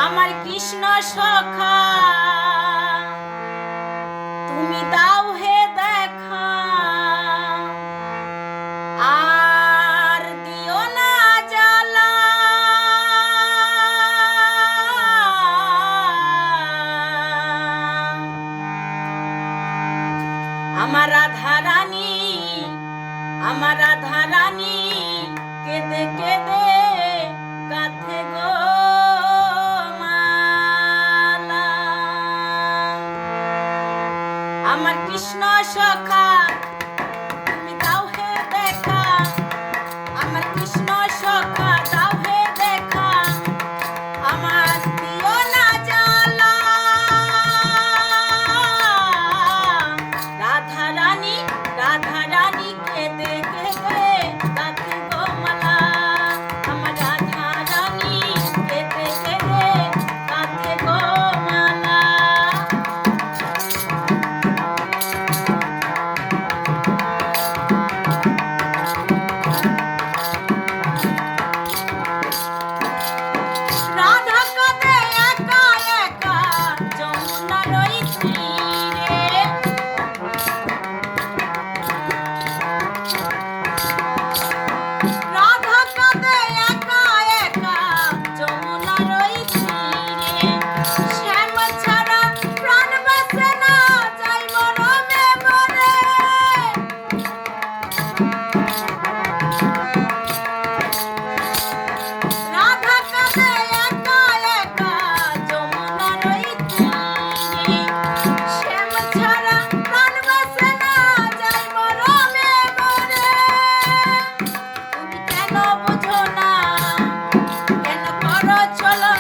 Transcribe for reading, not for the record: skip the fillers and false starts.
আমার কৃষ্ণ সখা তুমি দাও হে দেখা, আর দিও না জ্বালা। আমার রাধা রানী, আমার রাধা রানী কেঁদে কেঁদে কাঁথে গো মালা। আমার কৃষ্ণ সখা তুমি দাও হে দেখা, আমার কৃষ্ণ সখা দাও হে দেখা, আমার দিও না জ্বালা। রাধা রানী, রাধা রানী কেঁদে কেঁদে কাঁথে গো মালা। আমার রাধা রানী কেঁদে কেঁদে কাঁথে গো মালা। রাধা কাঁদে একা একা যমুনার ওই তীরে। রাধা কাঁদে একা একা যমুনার ওই তীরে। শ্যাম ছাড়া প্রাণ বাঁচে না, যাই মরমে মরে। রাধা কাঁদে একা একা যমুনার ওই তীরে। শ্যাম ছাড়া প্রাণ বাঁচে না, যাই মরমে মরে। তুমি কেন বুঝো না, কেন করো চলো